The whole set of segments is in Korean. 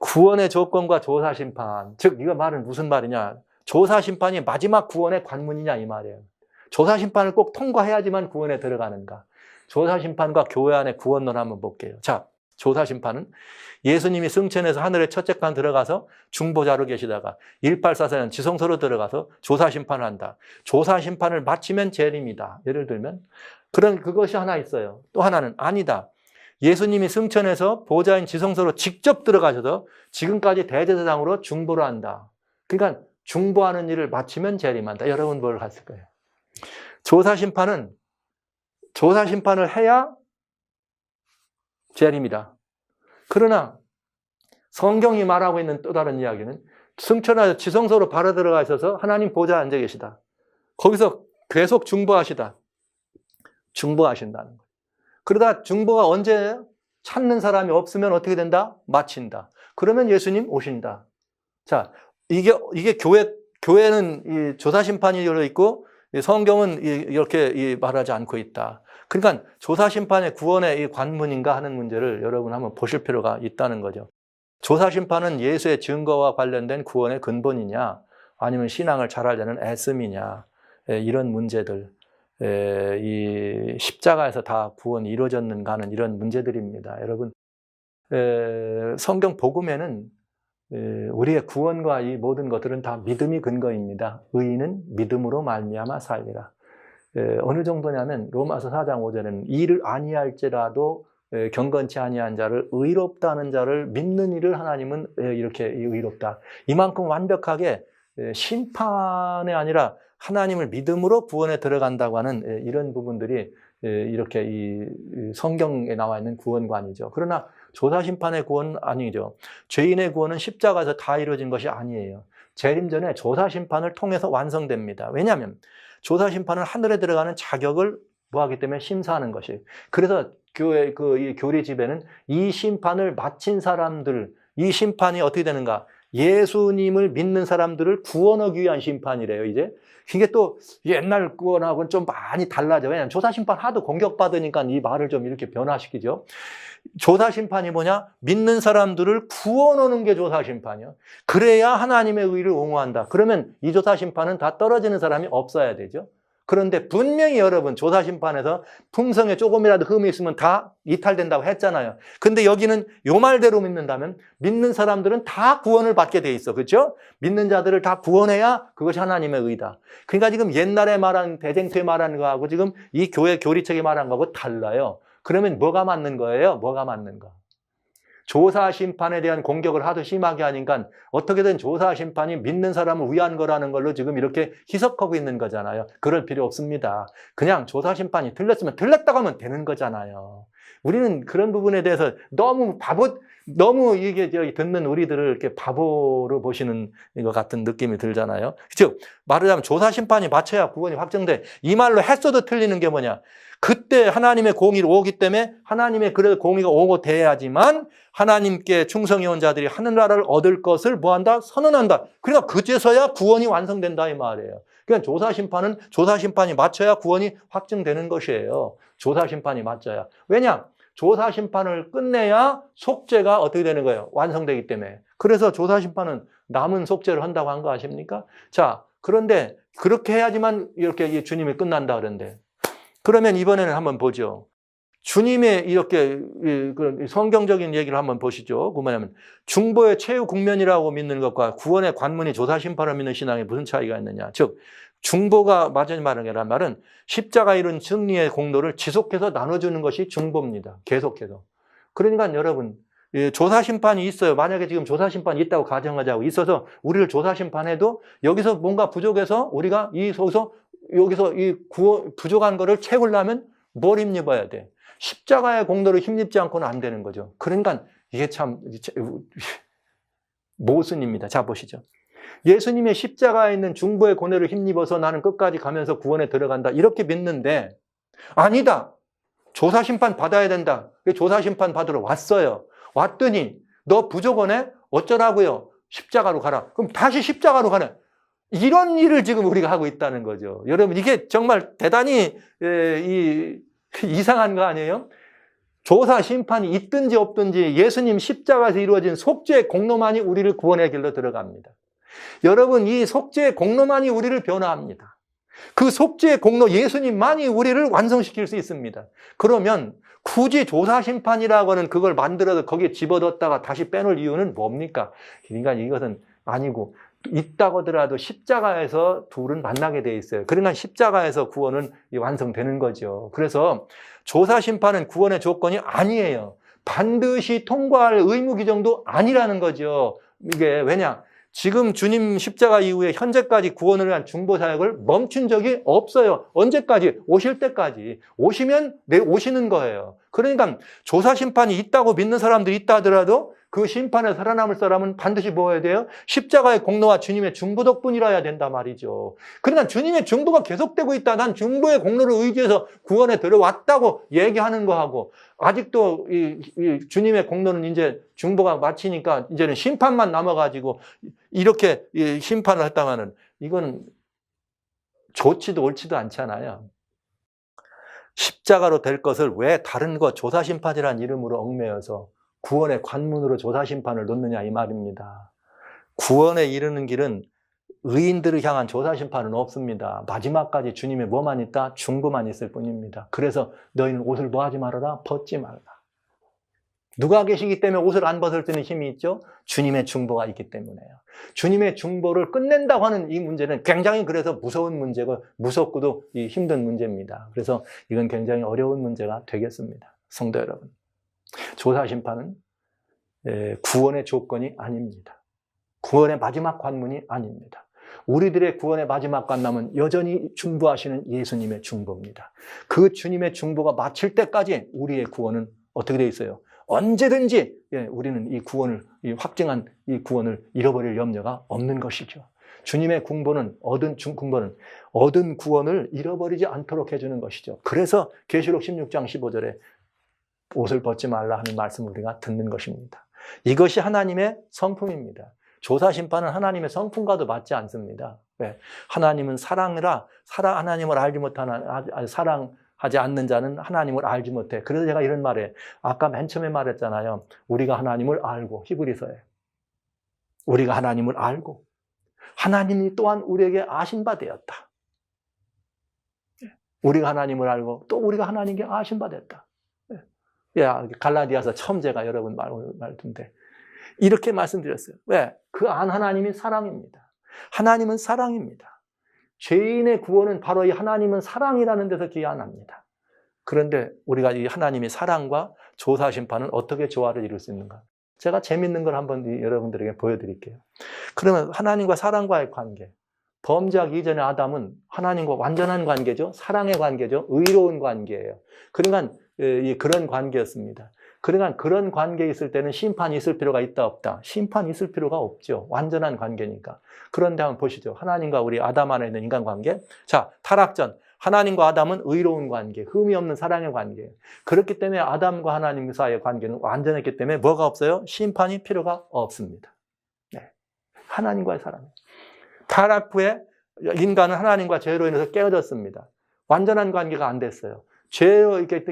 구원의 조건과 조사심판. 즉 이거 말은 무슨 말이냐. 조사심판이 마지막 구원의 관문이냐 이 말이에요. 조사심판을 꼭 통과해야지만 구원에 들어가는가. 조사심판과 교회 안의 구원론 한번 볼게요. 자, 조사심판은 예수님이 승천해서 하늘의 첫째 간 들어가서 중보자로 계시다가 1844년 지성소로 들어가서 조사심판을 한다. 조사심판을 마치면 재림이다. 예를 들면 그것이 하나 있어요. 또 하나는 아니다. 예수님이 승천해서 보좌인 지성소로 직접 들어가셔서 지금까지 대제사장으로 중보를 한다. 그러니까 중보하는 일을 마치면 재림한다. 여러분 뭘 갔을 거예요. 조사심판을 해야 재림이다. 그러나 성경이 말하고 있는 또 다른 이야기는 승천해서 지성소로 바로 들어가 있어서 하나님 보좌에 앉아 계시다. 거기서 계속 중보하신다는 거예요. 그러다 중보가 언제예요? 찾는 사람이 없으면 어떻게 된다? 마친다. 그러면 예수님 오신다. 자, 이게 교회는 이 조사심판이 있고 성경은 이렇게 말하지 않고 있다. 그러니까 조사심판의 구원의 이 관문인가 하는 문제를 여러분 한번 보실 필요가 있다는 거죠. 조사심판은 예수의 증거와 관련된 구원의 근본이냐 아니면 신앙을 잘하려는 애씀이냐 이런 문제들. 이 십자가에서 다 구원이 이루어졌는가 하는 이런 문제들입니다. 여러분, 성경 복음에는 우리의 구원과 이 모든 것들은 다 믿음이 근거입니다. 의인은 믿음으로 말미암아 살리라. 어느 정도냐면 로마서 4장 5절에는 이를 아니할지라도 경건치 아니한 자를 의롭다는 자를 믿는 이를 하나님은 이렇게 의롭다. 이만큼 완벽하게 심판이 아니라 하나님을 믿음으로 구원에 들어간다고 하는 이런 부분들이 이렇게 이 성경에 나와 있는 구원관이죠. 그러나 조사심판의 구원은 아니죠. 죄인의 구원은 십자가에서 다 이루어진 것이 아니에요. 재림 전에 조사심판을 통해서 완성됩니다. 왜냐하면 조사심판은 하늘에 들어가는 자격을 뭐하기 때문에 심사하는 것이에요. 그래서 교회 이 교리 집에는 이 심판을 마친 사람들, 이 심판이 어떻게 되는가? 예수님을 믿는 사람들을 구원하기 위한 심판이래요, 이제. 이게 또 옛날 구원하고는 좀 많이 달라져. 왜냐하면 조사심판 하도 공격받으니까 이 말을 좀 이렇게 변화시키죠. 조사심판이 뭐냐? 믿는 사람들을 구원하는 게 조사심판이요. 그래야 하나님의 의를 옹호한다. 그러면 이 조사심판은 다 떨어지는 사람이 없어야 되죠. 그런데 분명히 여러분 조사심판에서 품성에 조금이라도 흠이 있으면 다 이탈된다고 했잖아요. 근데 여기는 요 말대로 믿는다면 믿는 사람들은 다 구원을 받게 돼 있어. 그렇죠? 믿는 자들을 다 구원해야 그것이 하나님의 의다. 그러니까 지금 옛날에 말한 대쟁투에 말한 거하고 지금 이 교회 교리책에 말한 거하고 달라요. 그러면 뭐가 맞는 거예요? 뭐가 맞는 거? 조사심판에 대한 공격을 하도 심하게 하니까 어떻게든 조사심판이 믿는 사람을 위한 거라는 걸로 지금 이렇게 희석하고 있는 거잖아요. 그럴 필요 없습니다. 그냥 조사심판이 틀렸으면 틀렸다고 하면 되는 거잖아요. 우리는 그런 부분에 대해서 너무 이게 듣는 우리들을 이렇게 바보로 보시는 것 같은 느낌이 들잖아요. 즉, 말하자면 조사심판이 맞춰야 구원이 확정돼. 이 말로 했어도 틀리는 게 뭐냐? 그때 하나님의 공의로 오기 때문에 하나님의 그래도 공의가 오고 돼야지만 하나님께 충성해온 자들이 하늘나라를 얻을 것을 뭐한다? 선언한다. 그러니까 그제서야 구원이 완성된다 이 말이에요. 그러니까 조사심판이 맞춰야 구원이 확증되는 것이에요. 조사심판이 맞춰야. 왜냐? 조사심판을 끝내야 속죄가 어떻게 되는 거예요? 완성되기 때문에. 그래서 조사심판은 남은 속죄를 한다고 한 거 아십니까? 자, 그런데 그렇게 해야지만 이렇게 주님이 끝난다 그러는데. 그러면 이번에는 한번 보죠. 주님의 이렇게 성경적인 얘기를 한번 보시죠. 그 뭐냐면 중보의 최후 국면이라고 믿는 것과 구원의 관문이 조사심판을 믿는 신앙에 무슨 차이가 있느냐. 즉 중보가 맞은 말은 십자가 이룬 승리의 공로를 지속해서 나눠주는 것이 중보입니다. 계속해서. 그러니까 여러분 조사심판이 있어요. 만약에 지금 조사심판이 있다고 가정하자고 있어서 우리를 조사심판해도 여기서 뭔가 부족해서 우리가 여기서 이 부족한 거를 채우려면 뭘 힘입어야 돼? 십자가의 공로를 힘입지 않고는 안 되는 거죠. 그러니까 이게 참 모순입니다. 자, 보시죠. 예수님의 십자가에 있는 중보의 고뇌를 힘입어서 나는 끝까지 가면서 구원에 들어간다. 이렇게 믿는데 아니다. 조사심판 받아야 된다. 조사심판 받으러 왔어요. 왔더니 너 부족하네? 어쩌라고요? 십자가로 가라. 그럼 다시 십자가로 가네. 이런 일을 지금 우리가 하고 있다는 거죠. 여러분 이게 정말 대단히 이상한 거 아니에요? 조사 심판이 있든지 없든지 예수님 십자가에서 이루어진 속죄의 공로만이 우리를 구원의 길로 들어갑니다. 여러분, 이 속죄의 공로만이 우리를 변화합니다. 그 속죄의 공로 예수님만이 우리를 완성시킬 수 있습니다. 그러면 굳이 조사 심판이라고 하는 그걸 만들어서 거기에 집어넣었다가 다시 빼놓을 이유는 뭡니까? 그러니까 이것은 아니고, 있다고 하더라도 십자가에서 둘은 만나게 돼 있어요. 그러니까 십자가에서 구원은 완성되는 거죠. 그래서 조사 심판은 구원의 조건이 아니에요. 반드시 통과할 의무 규정도 아니라는 거죠. 이게 왜냐? 지금 주님 십자가 이후에 현재까지 구원을 위한 중보 사역을 멈춘 적이 없어요. 언제까지? 오실 때까지. 오시면 오시는 거예요. 그러니까 조사 심판이 있다고 믿는 사람들이 있다 하더라도 그 심판에 살아남을 사람은 반드시 뭐 해야 돼요? 십자가의 공로와 주님의 중보 덕분이라야 된다 말이죠. 그러니까 주님의 중보가 계속되고 있다. 난 중보의 공로를 의지해서 구원에 들어왔다고 얘기하는 거하고, 아직도 이 주님의 공로는 이제 중보가 마치니까 이제는 심판만 남아가지고 이렇게 심판을 했다가는 이건 좋지도 옳지도 않잖아요. 십자가로 될 것을 왜 다른 것 조사심판이라는 이름으로 얽매여서 구원의 관문으로 조사심판을 놓느냐 이 말입니다. 구원에 이르는 길은 의인들을 향한 조사심판은 없습니다. 마지막까지 주님의 뭐만 있다? 중보만 있을 뿐입니다. 그래서 너희는 옷을 뭐 하지 말아라? 벗지 말라. 누가 계시기 때문에 옷을 안 벗을 수 있는 힘이 있죠? 주님의 중보가 있기 때문에요. 주님의 중보를 끝낸다고 하는 이 문제는 굉장히 그래서 무서운 문제고 무섭고도 힘든 문제입니다. 그래서 이건 굉장히 어려운 문제가 되겠습니다. 성도 여러분, 조사심판은 구원의 조건이 아닙니다. 구원의 마지막 관문이 아닙니다. 우리들의 구원의 마지막 관문은 여전히 중보하시는 예수님의 중보입니다. 그 주님의 중보가 마칠 때까지 우리의 구원은 어떻게 되어 있어요? 언제든지 우리는 이 구원을, 이 확증한 이 구원을 잃어버릴 염려가 없는 것이죠. 주님의 궁보는 얻은 구원을 잃어버리지 않도록 해주는 것이죠. 그래서 계시록 16장 15절에 옷을 벗지 말라 하는 말씀을 우리가 듣는 것입니다. 이것이 하나님의 성품입니다. 조사심판은 하나님의 성품과도 맞지 않습니다. 왜? 하나님은 사랑이라 하나님을 알지 못하는, 사랑하지 않는 자는 하나님을 알지 못해. 그래서 제가 이런 말에 아까 맨 처음에 말했잖아요. 우리가 하나님을 알고, 히브리서에 우리가 하나님을 알고 하나님이 또한 우리에게 아신 바 되었다. 우리가 하나님을 알고 또 우리가 하나님께 아신 바 됐다. 갈라디아서 처음 제가 여러분 말씀인데 이렇게 말씀드렸어요. 왜? 그 안 하나님이 사랑입니다. 하나님은 사랑입니다. 죄인의 구원은 바로 이 하나님은 사랑이라는 데서 기한합니다. 그런데 우리가 이 하나님의 사랑과 조사심판은 어떻게 조화를 이룰 수 있는가? 제가 재밌는 걸 한번 여러분들에게 보여드릴게요. 그러면 하나님과 사랑과의 관계, 범죄하기 이전의 아담은 하나님과 완전한 관계죠. 사랑의 관계죠. 의로운 관계예요. 그러니까 그런 관계였습니다. 그러니까 그런 관계에 있을 때는 심판이 있을 필요가 있다 없다? 심판이 있을 필요가 없죠. 완전한 관계니까. 그런데 한번 보시죠. 하나님과 우리 아담 안에 있는 인간관계. 자, 타락 전 하나님과 아담은 의로운 관계, 흠이 없는 사랑의 관계예요. 그렇기 때문에 아담과 하나님 사이의 관계는 완전했기 때문에 뭐가 없어요? 심판이 필요가 없습니다. 네. 하나님과의 사랑. 타락 후에 인간은 하나님과 죄로 인해서 깨어졌습니다. 완전한 관계가 안 됐어요. 죄로 이렇게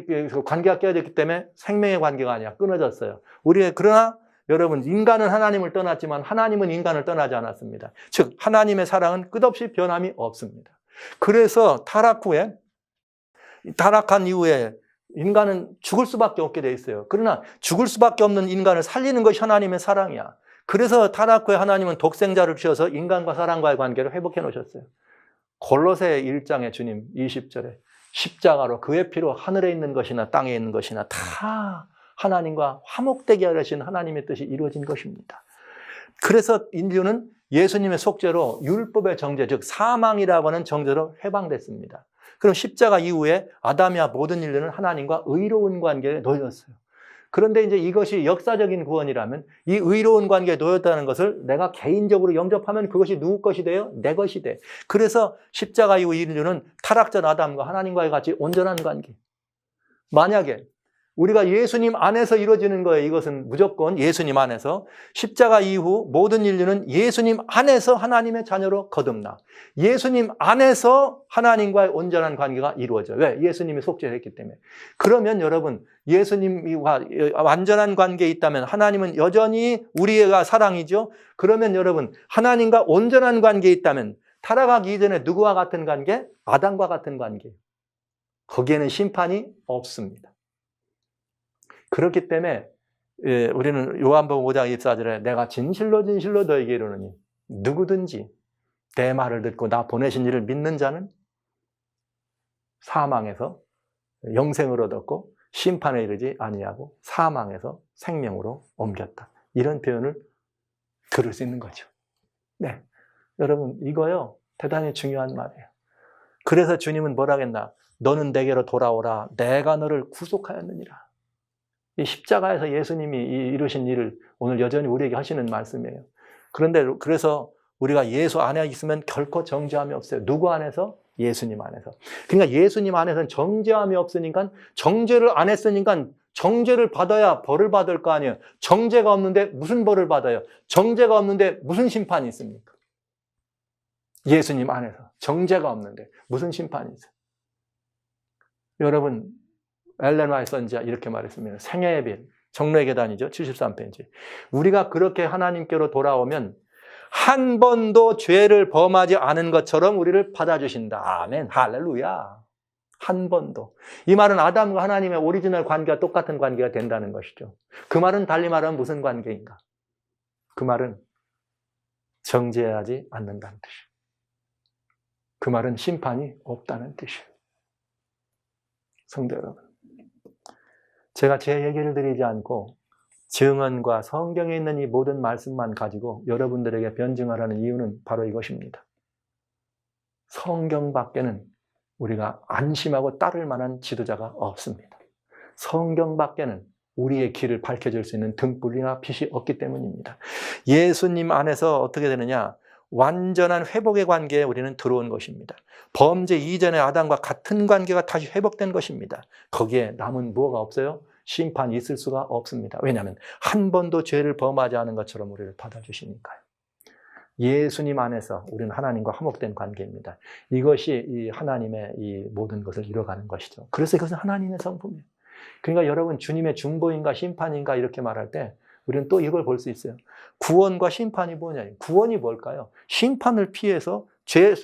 관계가 깨어졌기 때문에 생명의 관계가 아니라 끊어졌어요. 그러나 여러분, 인간은 하나님을 떠났지만 하나님은 인간을 떠나지 않았습니다. 즉, 하나님의 사랑은 끝없이 변함이 없습니다. 그래서 타락한 이후에 인간은 죽을 수밖에 없게 돼 있어요. 그러나 죽을 수밖에 없는 인간을 살리는 것이 하나님의 사랑이야. 그래서 타락 후에 하나님은 독생자를 주셔서 인간과 사랑과의 관계를 회복해 놓으셨어요. 골로새 1장에 주님 20절에 십자가로 그의 피로 하늘에 있는 것이나 땅에 있는 것이나 다 하나님과 화목되게 하시는 하나님의 뜻이 이루어진 것입니다. 그래서 인류는 예수님의 속죄로 율법의 정죄, 즉 사망이라고 하는 정죄로 해방됐습니다. 그럼 십자가 이후에 아담이와 모든 인류는 하나님과 의로운 관계에 놓였어요. 그런데 이제 이것이 역사적인 구원이라면 이 의로운 관계에 놓였다는 것을 내가 개인적으로 영접하면 그것이 누구 것이 돼요? 내 것이 돼. 그래서 십자가 이후 인류는 타락전 아담과 하나님과의 같이 온전한 관계. 만약에 우리가 예수님 안에서 이루어지는 거예요. 이것은 무조건 예수님 안에서. 십자가 이후 모든 인류는 예수님 안에서 하나님의 자녀로 거듭나. 예수님 안에서 하나님과의 온전한 관계가 이루어져요. 왜? 예수님이 속죄했기 때문에. 그러면 여러분, 예수님과 완전한 관계에 있다면 하나님은 여전히 우리가 사랑이죠. 그러면 여러분, 하나님과 온전한 관계에 있다면 타락하기 이전에 누구와 같은 관계? 아담과 같은 관계. 거기에는 심판이 없습니다. 그렇기 때문에 우리는 요한복음 5장 24절에 내가 진실로 진실로 너에게 이르노니 누구든지 내 말을 듣고 나 보내신 이를 믿는 자는 사망에서 영생을 얻었고 심판에 이르지 아니하고 사망에서 생명으로 옮겼다. 이런 표현을 들을 수 있는 거죠. 네, 여러분 이거요 대단히 중요한 말이에요. 그래서 주님은 뭐라 했나? 너는 내게로 돌아오라. 내가 너를 구속하였느니라. 이 십자가에서 예수님이 이루신 일을 오늘 여전히 우리에게 하시는 말씀이에요. 그런데 그래서 우리가 예수 안에 있으면 결코 정죄함이 없어요. 누구 안에서? 예수님 안에서. 그러니까 예수님 안에서는 정죄함이 없으니까 정죄를 안 했으니까 정죄를 받아야 벌을 받을 거 아니에요. 정죄가 없는데 무슨 벌을 받아요? 정죄가 없는데 무슨 심판이 있습니까? 예수님 안에서 정죄가 없는데 무슨 심판이 있어요? 여러분 엘렌 화이트 선지자 이렇게 말했습니다. 생애의 빌, 정로의 계단이죠. 73페이지. 우리가 그렇게 하나님께로 돌아오면 한 번도 죄를 범하지 않은 것처럼 우리를 받아주신다. 아멘. 할렐루야. 한 번도. 이 말은 아담과 하나님의 오리지널 관계가 똑같은 관계가 된다는 것이죠. 그 말은 달리 말하면 무슨 관계인가? 그 말은 정죄하지 않는다는 뜻이에요. 그 말은 심판이 없다는 뜻이에요. 성도 여러분. 제가 제 얘기를 드리지 않고 증언과 성경에 있는 이 모든 말씀만 가지고 여러분들에게 변증하라는 이유는 바로 이것입니다. 성경 밖에는 우리가 안심하고 따를 만한 지도자가 없습니다. 성경 밖에는 우리의 길을 밝혀줄 수 있는 등불이나 빛이 없기 때문입니다. 예수님 안에서 어떻게 되느냐? 완전한 회복의 관계에 우리는 들어온 것입니다. 범죄 이전의 아담과 같은 관계가 다시 회복된 것입니다. 거기에 남은 무엇가 없어요? 심판이 있을 수가 없습니다. 왜냐하면 한 번도 죄를 범하지 않은 것처럼 우리를 받아주시니까요. 예수님 안에서 우리는 하나님과 화목된 관계입니다. 이것이 이 하나님의 이 모든 것을 이뤄가는 것이죠. 그래서 이것은 하나님의 성품이에요. 그러니까 여러분 주님의 중보인가 심판인가 이렇게 말할 때 우리는 또 이걸 볼 수 있어요. 구원과 심판이 뭐냐? 구원이 뭘까요? 심판을 피해서 죄의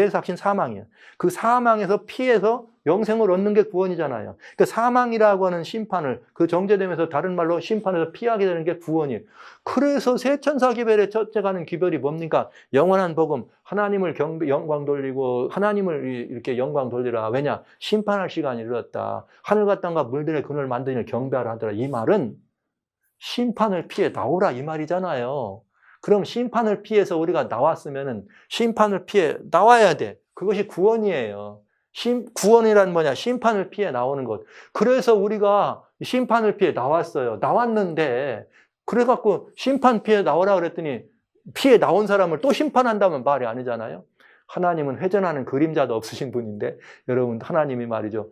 삭신 사망이에요. 그 사망에서 피해서 영생을 얻는 게 구원이잖아요. 그러니까 사망이라고 하는 심판을 그 정죄되면서 다른 말로 심판에서 피하게 되는 게 구원이에요. 그래서 세 천사 기별의 첫째가는 기별이 뭡니까? 영원한 복음, 하나님을 영광 돌리고 하나님을 이렇게 영광 돌리라. 왜냐? 심판할 시간이 이르렀다. 하늘과 땅과 물들의 근원을 만드니 경배하라 하더라. 이 말은 심판을 피해 나오라 이 말이잖아요. 그럼 심판을 피해서 우리가 나왔으면은 심판을 피해 나와야 돼. 그것이 구원이에요. 구원이란 뭐냐? 심판을 피해 나오는 것. 그래서 우리가 심판을 피해 나왔어요. 나왔는데 그래갖고 심판 피해 나오라 그랬더니 피해 나온 사람을 또 심판한다면 말이 아니잖아요. 하나님은 회전하는 그림자도 없으신 분인데 여러분 하나님이 말이죠.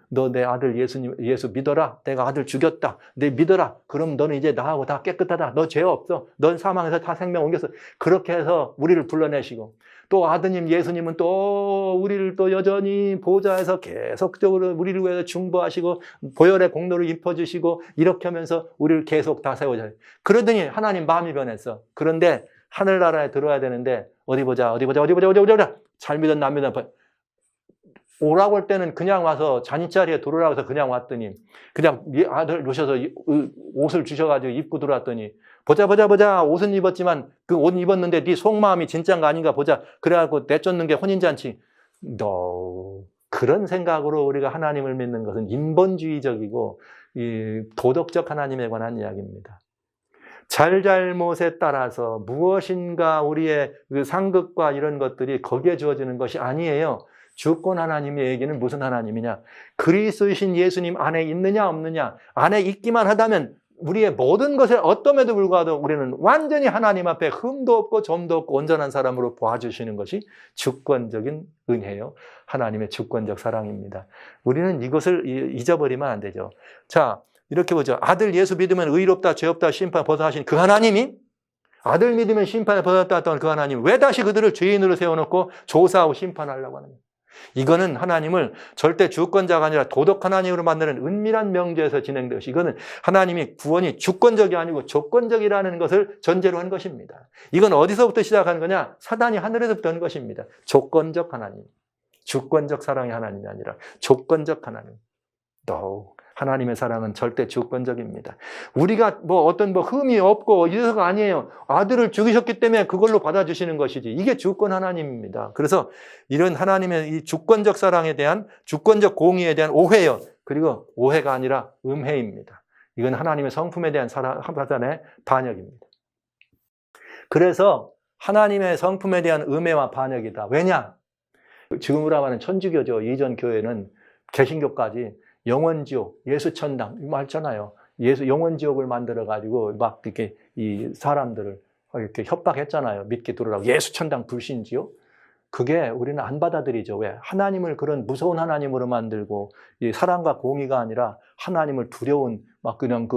너 내 아들 예수 믿어라. 내가 아들 죽였다. 내 믿어라. 그럼 너는 이제 나하고 다 깨끗하다. 너 죄 없어. 넌 사망에서 다 생명 옮겼어. 그렇게 해서 우리를 불러내시고 또 아드님 예수님은 또 우리를 또 여전히 보좌에서 계속적으로 우리를 위해서 중보하시고 보혈의 공로를 입혀주시고 이렇게 하면서 우리를 계속 다 세워줘요. 그러더니 하나님 마음이 변했어. 그런데 하늘나라에 들어와야 되는데 어디 보자. 잘 믿은 남 믿은 오라고 할 때는 그냥 와서 자니자리에 들어오라고 해서 그냥 왔더니 그냥 아들 오셔서 옷을 주셔가지고 입고 들어왔더니 보자 옷은 입었지만 그 옷 입었는데 네 속마음이 진짜인가 아닌가 보자. 그래갖고 내쫓는 게 혼인잔치. 너 그런 생각으로 우리가 하나님을 믿는 것은 인본주의적이고 도덕적 하나님에 관한 이야기입니다. 잘잘못에 따라서 무엇인가 우리의 그 상급과 이런 것들이 거기에 주어지는 것이 아니에요. 주권 하나님의 얘기는 무슨 하나님이냐? 그리스도이신 예수님 안에 있느냐 없느냐? 안에 있기만 하다면 우리의 모든 것에 어떠함에도 불구하고 우리는 완전히 하나님 앞에 흠도 없고 점도 없고 온전한 사람으로 보아주시는 것이 주권적인 은혜요. 하나님의 주권적 사랑입니다. 우리는 이것을 잊어버리면 안 되죠. 자, 이렇게 보죠. 아들 예수 믿으면 의롭다, 죄 없다, 심판 벗어나신 그 하나님이, 아들 믿으면 심판에 벗어났다 했던 그 하나님, 왜 다시 그들을 죄인으로 세워놓고 조사하고 심판하려고 하느냐. 이거는 하나님을 절대 주권자가 아니라 도덕 하나님으로 만드는 은밀한 명제에서 진행된 것이, 이거는 하나님이 구원이 주권적이 아니고 조건적이라는 것을 전제로 한 것입니다. 이건 어디서부터 시작하는 거냐? 사단이 하늘에서부터 한 것입니다. 조건적 하나님, 주권적 사랑의 하나님이 아니라 조건적 하나님. 하나님의 사랑은 절대 주권적입니다. 우리가 어떤 흠이 없고 이래서가 아니에요. 아들을 죽이셨기 때문에 그걸로 받아주시는 것이지. 이게 주권 하나님입니다. 그래서 이런 하나님의 이 주권적 사랑에 대한, 주권적 공의에 대한 오해요. 그리고 오해가 아니라 음해입니다. 이건 하나님의 성품에 대한 사단의 반역입니다. 그래서 하나님의 성품에 대한 음해와 반역이다. 왜냐? 지금으로 하면 천주교죠. 이전 교회는 개신교까지 영원지옥, 예수천당, 이거 말잖아요. 영원지옥을 만들어가지고 막 이렇게 이 사람들을 이렇게 협박했잖아요. 믿게 들으라고. 예수천당 불신지옥? 그게 우리는 안 받아들이죠. 왜? 하나님을 그런 무서운 하나님으로 만들고, 이 사랑과 공의가 아니라 하나님을 두려운, 막 그냥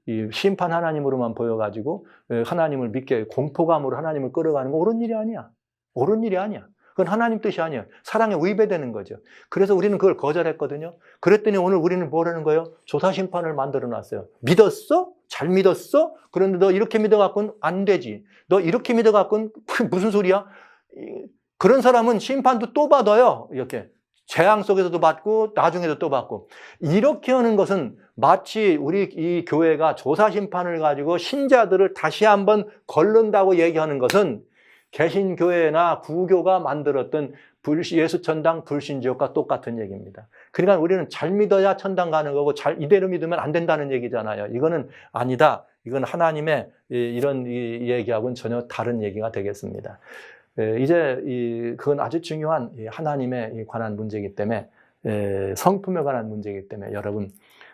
이 심판 하나님으로만 보여가지고, 하나님을 믿게 공포감으로 하나님을 끌어가는 거 옳은 일이 아니야. 옳은 일이 아니야. 그건 하나님 뜻이 아니에요. 사랑에 위배되는 거죠. 그래서 우리는 그걸 거절했거든요. 그랬더니 오늘 우리는 뭐라는 거예요? 조사심판을 만들어 놨어요. 믿었어? 잘 믿었어? 그런데 너 이렇게 믿어갖고는 안 되지. 너 이렇게 믿어갖고는 무슨 소리야? 그런 사람은 심판도 또 받아요. 이렇게. 재앙 속에서도 받고 나중에도 또 받고. 이렇게 하는 것은 마치 우리 이 교회가 조사심판을 가지고 신자들을 다시 한번 걸른다고 얘기하는 것은 개신교회나 구교가 만들었던 예수천당 불신지옥과 똑같은 얘기입니다. 그러니까 우리는 잘 믿어야 천당 가는 거고 이대로 믿으면 안 된다는 얘기잖아요. 이거는 아니다. 이건 하나님의 이런 얘기하고는 전혀 다른 얘기가 되겠습니다. 이제 그건 아주 중요한 하나님에 관한 문제이기 때문에, 성품에 관한 문제이기 때문에 여러분,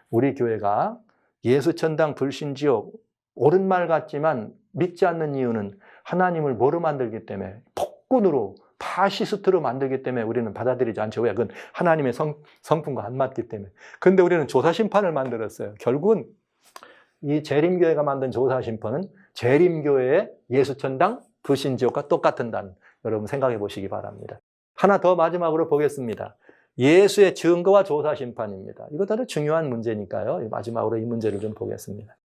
우리 교회가 예수천당 불신지옥, 옳은 말 같지만 믿지 않는 이유는 하나님을 뭐로 만들기 때문에, 폭군으로, 파시스트로 만들기 때문에 우리는 받아들이지 않죠. 왜? 그건 하나님의 성품과 안 맞기 때문에. 그런데 우리는 조사심판을 만들었어요. 결국은 이 재림교회가 만든 조사심판은 재림교회의 예수천당 불신지옥과 똑같은다는, 여러분 생각해 보시기 바랍니다. 하나 더 마지막으로 보겠습니다. 예수의 증거와 조사심판입니다. 이것도 아주 중요한 문제니까요. 마지막으로 이 문제를 좀 보겠습니다.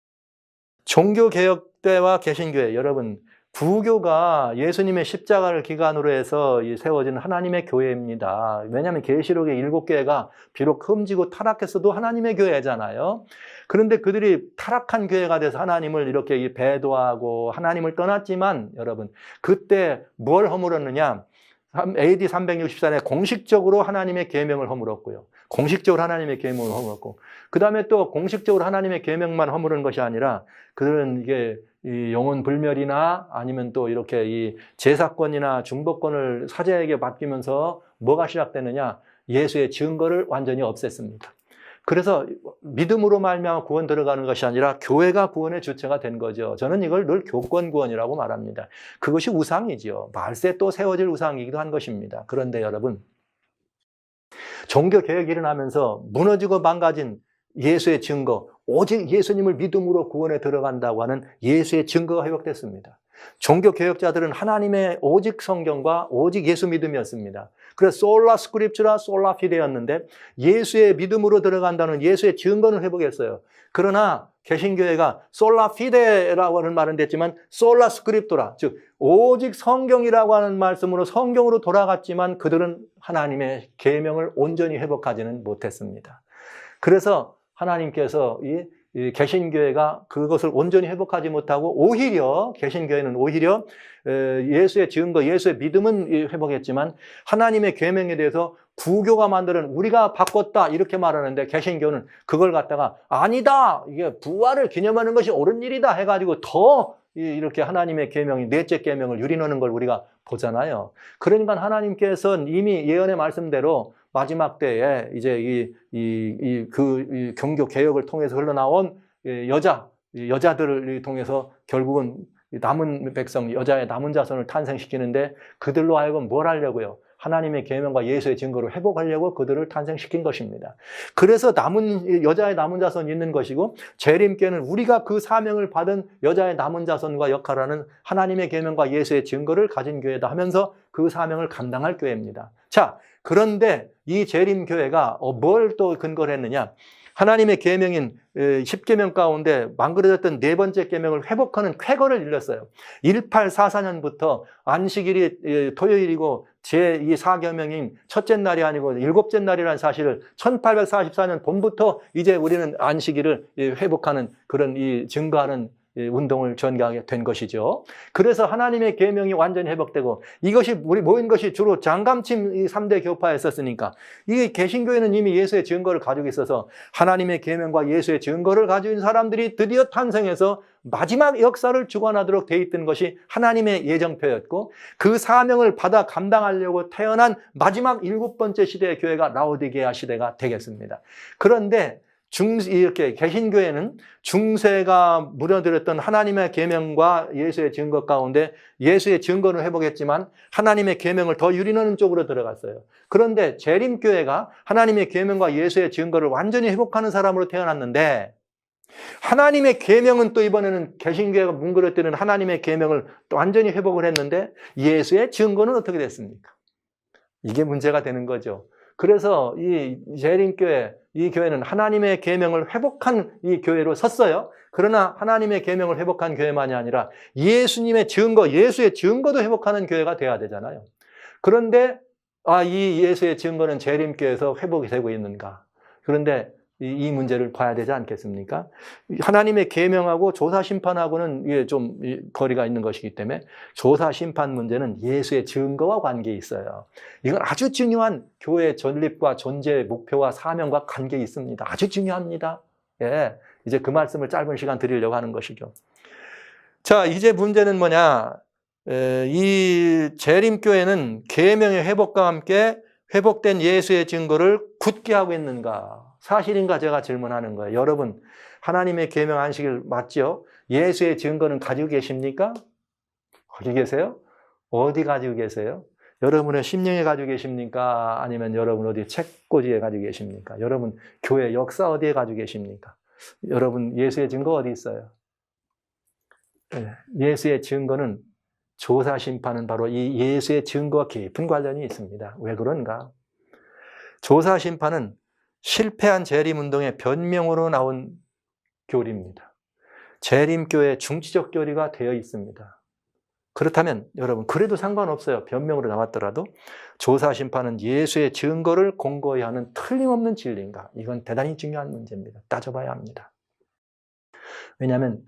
종교개혁 때와 개신교회, 여러분, 구교가 예수님의 십자가를 기반으로 해서 세워진 하나님의 교회입니다. 왜냐하면 계시록의 7교회가 비록 흠지고 타락했어도 하나님의 교회잖아요. 그런데 그들이 타락한 교회가 돼서 하나님을 이렇게 배도하고 하나님을 떠났지만, 여러분, 그때 뭘 허물었느냐? AD 364년에 공식적으로 하나님의 계명을 허물었고요. 공식적으로 하나님의 계명을 허물었고, 그 다음에 또 공식적으로 하나님의 계명만 허물은 것이 아니라, 그들은 이게 이 영혼 불멸이나 아니면 또 이렇게 이 제사권이나 중보권을 사제에게 맡기면서 뭐가 시작되느냐? 예수의 증거를 완전히 없앴습니다. 그래서 믿음으로 말미암아 구원 들어가는 것이 아니라 교회가 구원의 주체가 된 거죠. 저는 이걸 늘 교권 구원이라고 말합니다. 그것이 우상이지요. 말세 또 세워질 우상이기도 한 것입니다. 그런데 여러분, 종교개혁이 일어나면서 무너지고 망가진 예수의 증거, 오직 예수님을 믿음으로 구원에 들어간다고 하는 예수의 증거가 회복됐습니다. 종교개혁자들은 하나님의 오직 성경과 오직 예수 믿음이었습니다. 그래서 솔라 스크립추라 솔라 피데였는데, 예수의 믿음으로 들어간다는 예수의 증거는 회복했어요. 그러나 개신교회가 솔라 피데라고 하는 말은 됐지만 솔라 스크립토라, 즉 오직 성경이라고 하는 말씀으로 성경으로 돌아갔지만 그들은 하나님의 계명을 온전히 회복하지는 못했습니다. 그래서 하나님께서 이 개신교회가 그것을 온전히 회복하지 못하고, 오히려 개신교회는 오히려 예수의 증거, 예수의 믿음은 회복했지만 하나님의 계명에 대해서 구교가 만드는, 우리가 바꿨다 이렇게 말하는데, 개신교는 그걸 갖다가 아니다, 이게 부활을 기념하는 것이 옳은 일이다 해가지고 더 이렇게 하나님의 계명이, 넷째 계명을 유린하는 걸 우리가 보잖아요. 그러니까 하나님께서는 이미 예언의 말씀대로 마지막 때에 이제 그 종교 개혁을 통해서 흘러나온 여자, 여자들을 통해서 결국은 남은 백성, 여자의 남은 자손을 탄생시키는데 그들로 하여금 뭘 하려고요? 하나님의 계명과 예수의 증거를 회복하려고 그들을 탄생시킨 것입니다. 그래서 여자의 남은 자손이 있는 것이고, 재림교회는 우리가 그 사명을 받은 여자의 남은 자손과 역할하는 하나님의 계명과 예수의 증거를 가진 교회다 하면서 그 사명을 감당할 교회입니다. 자, 그런데 이 재림교회가 뭘 또 근거를 했느냐? 하나님의 계명인 10계명 가운데 망그러졌던 네 번째 계명을 회복하는 쾌거를 일렀어요. 1844년부터 안식일이 토요일이고 제4계명인 첫째 날이 아니고 일곱째 날이라는 사실을 1844년 봄부터 이제 우리는 안식일을 회복하는 그런 증거하는 운동을 전개하게 된 것이죠. 그래서 하나님의 계명이 완전히 회복되고, 이것이 우리 모인 것이 주로 장감침 3대 교파였었으니까, 이 개신교회는 이미 예수의 증거를 가지고 있어서 하나님의 계명과 예수의 증거를 가지고 있는 사람들이 드디어 탄생해서 마지막 역사를 주관하도록 돼 있던 것이 하나님의 예정표였고, 그 사명을 받아 감당하려고 태어난 마지막 7번째 시대의 교회가 라오디게아 시대가 되겠습니다. 그런데 이렇게 개신교회는 중세가 무너뜨렸던 하나님의 계명과 예수의 증거 가운데 예수의 증거는 회복했지만 하나님의 계명을 더 유린하는 쪽으로 들어갔어요. 그런데 재림교회가 하나님의 계명과 예수의 증거를 완전히 회복하는 사람으로 태어났는데, 하나님의 계명은 또 이번에는 개신교회가 뭉그러뜨리는 하나님의 계명을 또 완전히 회복을 했는데 예수의 증거는 어떻게 됐습니까? 이게 문제가 되는 거죠. 그래서 이 재림교회, 이 교회는 하나님의 계명을 회복한 이 교회로 섰어요. 그러나 하나님의 계명을 회복한 교회만이 아니라 예수님의 증거, 예수의 증거도 회복하는 교회가 돼야 되잖아요. 그런데 이 예수의 증거는 재림교회에서 회복이 되고 있는가? 그런데 이 문제를 봐야 되지 않겠습니까? 하나님의 계명하고 조사 심판하고는 이게 좀 거리가 있는 것이기 때문에 조사 심판 문제는 예수의 증거와 관계에 있어요. 이건 아주 중요한 교회의 전립과 존재의 목표와 사명과 관계에 있습니다. 아주 중요합니다. 예, 이제 그 말씀을 짧은 시간 드리려고 하는 것이죠. 자, 이제 문제는 뭐냐? 이 재림교회는 계명의 회복과 함께 회복된 예수의 증거를 굳게 하고 있는가? 사실인가 제가 질문하는 거예요. 여러분, 하나님의 계명 안식일 맞죠? 예수의 증거는 가지고 계십니까? 어디 계세요? 어디 가지고 계세요? 여러분의 심령에 가지고 계십니까? 아니면 여러분 어디 책꽂이에 가지고 계십니까? 여러분 교회 역사 어디에 가지고 계십니까? 여러분 예수의 증거 어디 있어요? 예수의 증거는, 조사 심판은 바로 이 예수의 증거와 깊은 관련이 있습니다. 왜 그런가? 조사 심판은 실패한 재림운동의 변명으로 나온 교리입니다. 재림교회 중치적 교리가 되어 있습니다. 그렇다면 여러분, 그래도 상관없어요. 변명으로 나왔더라도 조사 심판은 예수의 증거를 공고히 하는 틀림없는 진리인가? 이건 대단히 중요한 문제입니다. 따져봐야 합니다. 왜냐하면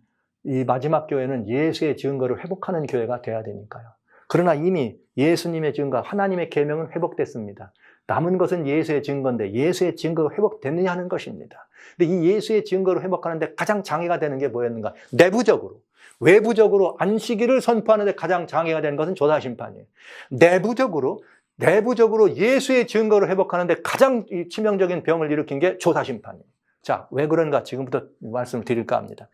이 마지막 교회는 예수의 증거를 회복하는 교회가 돼야 되니까요. 그러나 이미 예수님의 증거, 하나님의 계명은 회복됐습니다. 남은 것은 예수의 증거인데 예수의 증거가 회복됐느냐 하는 것입니다. 근데 이 예수의 증거를 회복하는데 가장 장애가 되는 게 뭐였는가? 내부적으로. 외부적으로 안식일을 선포하는데 가장 장애가 되는 것은 조사 심판이에요. 내부적으로 예수의 증거를 회복하는데 가장 치명적인 병을 일으킨 게 조사 심판이에요. 자, 왜 그런가? 지금부터 말씀을 드릴까 합니다.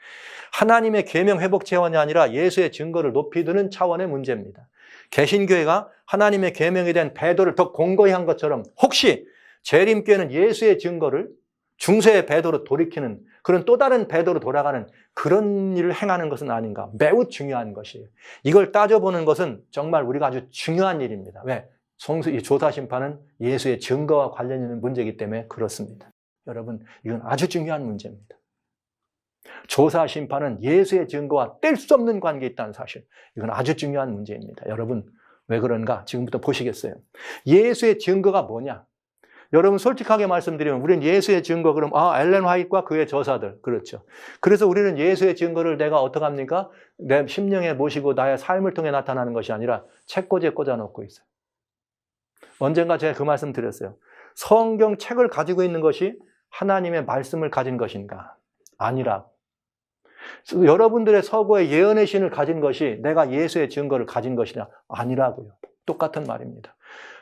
하나님의 계명 회복 차원이 아니라 예수의 증거를 높이 드는 차원의 문제입니다. 개신교회가 하나님의 계명에 대한 배도를 더 공고히 한 것처럼 혹시 재림교회는 예수의 증거를 중세의 배도로 돌이키는 그런 또 다른 배도로 돌아가는 그런 일을 행하는 것은 아닌가? 매우 중요한 것이에요. 이걸 따져보는 것은 정말 우리가 아주 중요한 일입니다. 왜? 이 조사 심판은 예수의 증거와 관련 있는 문제이기 때문에 그렇습니다. 여러분, 이건 아주 중요한 문제입니다. 조사 심판은 예수의 증거와 뗄 수 없는 관계에 있다는 사실. 이건 아주 중요한 문제입니다. 여러분, 왜 그런가? 지금부터 보시겠어요? 예수의 증거가 뭐냐? 여러분 솔직하게 말씀드리면 우리는 예수의 증거, 그럼 엘렌 화이트와 그의 저사들, 그렇죠. 그래서 우리는 예수의 증거를 내가 어떻게 합니까? 내 심령에 모시고 나의 삶을 통해 나타나는 것이 아니라 책꽂이에 꽂아놓고 있어요. 언젠가 제가 그 말씀 드렸어요. 성경 책을 가지고 있는 것이 하나님의 말씀을 가진 것인가? 아니라 여러분들의 서고의 예언의 신을 가진 것이 내가 예수의 증거를 가진 것이냐? 아니라고요. 똑같은 말입니다.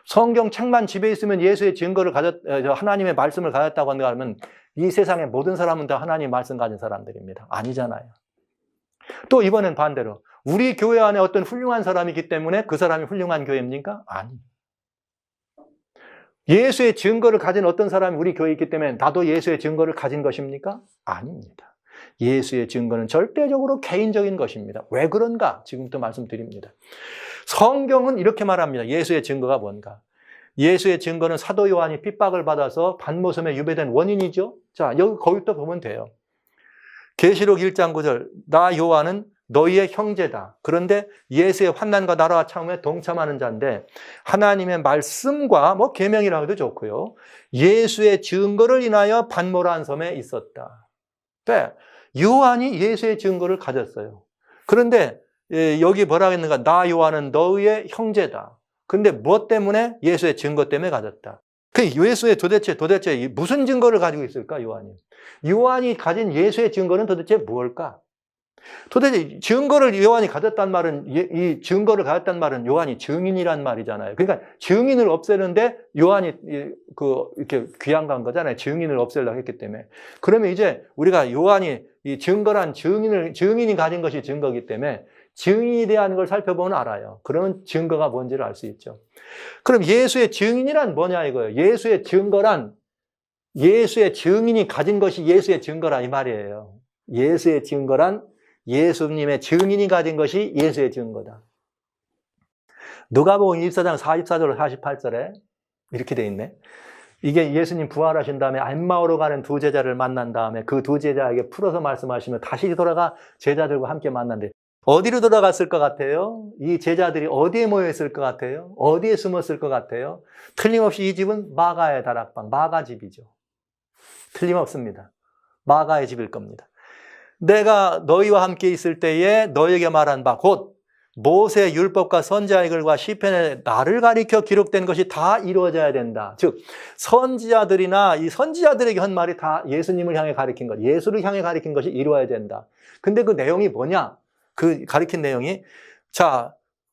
성경 책만 집에 있으면 예수의 증거를 하나님의 말씀을 가졌다고 한다면 이 세상의 모든 사람은 다 하나님의 말씀 가진 사람들입니다. 아니잖아요. 또 이번엔 반대로 우리 교회 안에 어떤 훌륭한 사람이 있기 때문에 그 사람이 훌륭한 교회입니까? 아니. 예수의 증거를 가진 어떤 사람이 우리 교회에 있기 때문에 나도 예수의 증거를 가진 것입니까? 아닙니다. 예수의 증거는 절대적으로 개인적인 것입니다. 왜 그런가? 지금부터 말씀드립니다. 성경은 이렇게 말합니다. 예수의 증거가 뭔가? 예수의 증거는 사도 요한이 핍박을 받아서 반모섬에 유배된 원인이죠. 자, 여기 거기부터 보면 돼요. 계시록 1장 9절, 나 요한은 너희의 형제다. 그런데 예수의 환난과 나라와 참음에 동참하는 자인데 하나님의 말씀과 뭐 계명이라고 해도 좋고요. 예수의 증거를 인하여 반모란 섬에 있었다. 네, 요한이 예수의 증거를 가졌어요. 그런데 여기 뭐라고 했는가? 나 요한은 너희의 형제다. 그런데 무엇 때문에? 예수의 증거 때문에 가졌다. 그 예수의 도대체 무슨 증거를 가지고 있을까? 요한이 가진 예수의 증거는 도대체 무엇일까? 도대체 증거를 요한이 가졌단 말은 이 증거를 가졌단 말은 요한이 증인이란 말이잖아요. 그러니까 증인을 없애는데 요한이 이렇게 귀양 간 거잖아요. 증인을 없애려고 했기 때문에. 그러면 이제 우리가 요한이 이 증거란 증인이 가진 것이 증거이기 때문에 증인에 대한 걸 살펴보면 알아요. 그러면 증거가 뭔지를 알 수 있죠. 그럼 예수의 증인이란 뭐냐 이거예요. 예수의 증거란 예수의 증인이 가진 것이 예수의 증거라 이 말이에요. 예수의 증거란 예수님의 증인이 가진 것이 예수의 증거다. 누가복음 24장 44절 48절에 이렇게 돼 있네. 이게 예수님 부활하신 다음에 엠마오로 가는 두 제자를 만난 다음에 그 두 제자에게 풀어서 말씀하시면 다시 돌아가 제자들과 함께 만난대. 어디로 돌아갔을 것 같아요? 이 제자들이 어디에 모여 있을 것 같아요? 어디에 숨었을 것 같아요? 틀림없이 이 집은 마가의 다락방, 마가 집이죠. 틀림없습니다. 마가의 집일 겁니다. 내가 너희와 함께 있을 때에 너희에게 말한 바 곧 모세 율법과 선지자의 글과 시편에 나를 가리켜 기록된 것이 다 이루어져야 된다. 즉 선지자들이나 이 선지자들에게 한 말이 다 예수님을 향해 가리킨 것, 예수를 향해 가리킨 것이 이루어야 된다. 근데 그 내용이 뭐냐? 그 가리킨 내용이